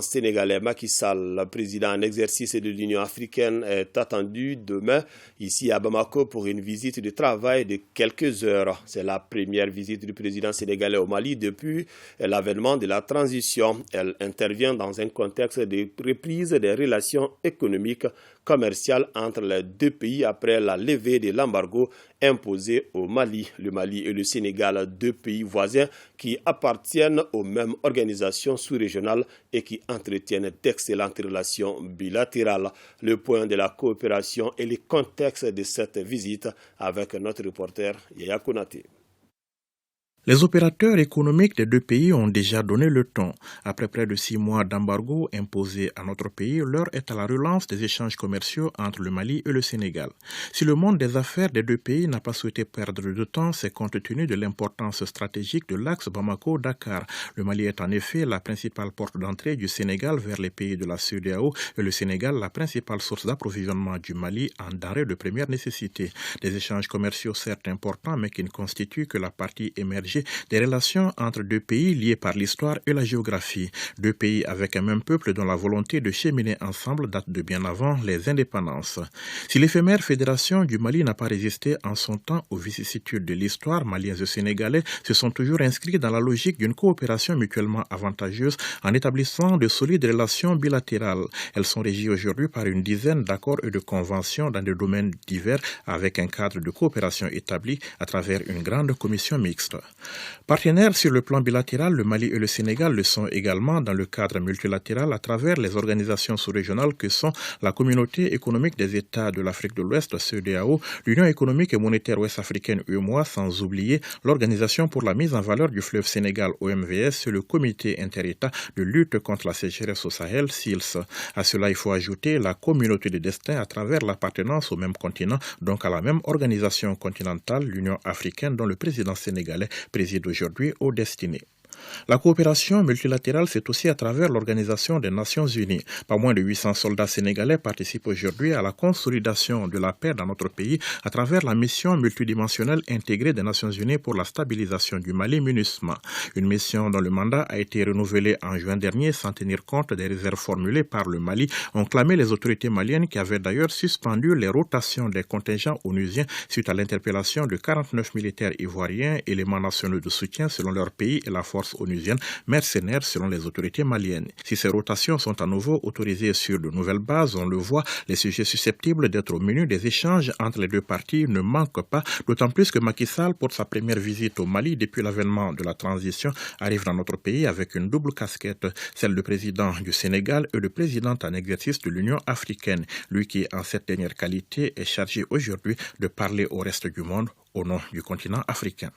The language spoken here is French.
Sénégalais Macky Sall, le président en exercice de l'Union africaine, est attendu demain ici à Bamako pour une visite de travail de quelques heures. C'est la première visite du président sénégalais au Mali depuis l'avènement de la transition. Elle intervient dans un contexte de reprise des relations économiques commerciales entre les deux pays après la levée de l'embargo imposé au Mali. Le Mali et le Sénégal, deux pays voisins qui appartiennent aux mêmes organisations sous-régionales et qui entretiennent d'excellentes relations bilatérales. Le point de la coopération et le contexte de cette visite avec notre reporter Yaya Konaté. Les opérateurs économiques des deux pays ont déjà donné le ton. Après près de 6 mois d'embargo imposé à notre pays, l'heure est à la relance des échanges commerciaux entre le Mali et le Sénégal. Si le monde des affaires des deux pays n'a pas souhaité perdre de temps, c'est compte tenu de l'importance stratégique de l'axe Bamako-Dakar. Le Mali est en effet la principale porte d'entrée du Sénégal vers les pays de la CEDEAO et le Sénégal la principale source d'approvisionnement du Mali en denrées de première nécessité. Des échanges commerciaux certes importants mais qui ne constituent que la partie émergée des relations entre deux pays liés par l'histoire et la géographie. Deux pays avec un même peuple dont la volonté de cheminer ensemble date de bien avant les indépendances. Si l'éphémère fédération du Mali n'a pas résisté en son temps aux vicissitudes de l'histoire, Maliens et Sénégalais se sont toujours inscrits dans la logique d'une coopération mutuellement avantageuse en établissant de solides relations bilatérales. Elles sont régies aujourd'hui par une dizaine d'accords et de conventions dans des domaines divers avec un cadre de coopération établi à travers une grande commission mixte. Partenaires sur le plan bilatéral, le Mali et le Sénégal le sont également dans le cadre multilatéral à travers les organisations sous-régionales que sont la Communauté économique des États de l'Afrique de l'Ouest, CEDEAO, l'Union économique et monétaire ouest-africaine, UEMOA, sans oublier l'Organisation pour la mise en valeur du fleuve Sénégal, OMVS, et le Comité inter-État de lutte contre la sécheresse au Sahel, SILS. À cela, il faut ajouter la communauté de destin à travers l'appartenance au même continent, donc à la même organisation continentale, l'Union africaine, dont le président sénégalais préside aujourd'hui aux destinées. La coopération multilatérale, c'est aussi à travers l'Organisation des Nations Unies. Pas moins de 800 soldats sénégalais participent aujourd'hui à la consolidation de la paix dans notre pays à travers la mission multidimensionnelle intégrée des Nations Unies pour la stabilisation du Mali, MINUSMA. Une mission dont le mandat a été renouvelé en juin dernier sans tenir compte des réserves formulées par le Mali, ont clamé les autorités maliennes qui avaient d'ailleurs suspendu les rotations des contingents onusiens suite à l'interpellation de 49 militaires ivoiriens, éléments nationaux de soutien selon leur pays et la force onusienne, mercenaires selon les autorités maliennes. Si ces rotations sont à nouveau autorisées sur de nouvelles bases, on le voit, les sujets susceptibles d'être au menu des échanges entre les deux parties ne manquent pas, d'autant plus que Macky Sall, pour sa première visite au Mali depuis l'avènement de la transition, arrive dans notre pays avec une double casquette, celle de président du Sénégal et de président en exercice de l'Union africaine. Lui qui, en cette dernière qualité, est chargé aujourd'hui de parler au reste du monde au nom du continent africain.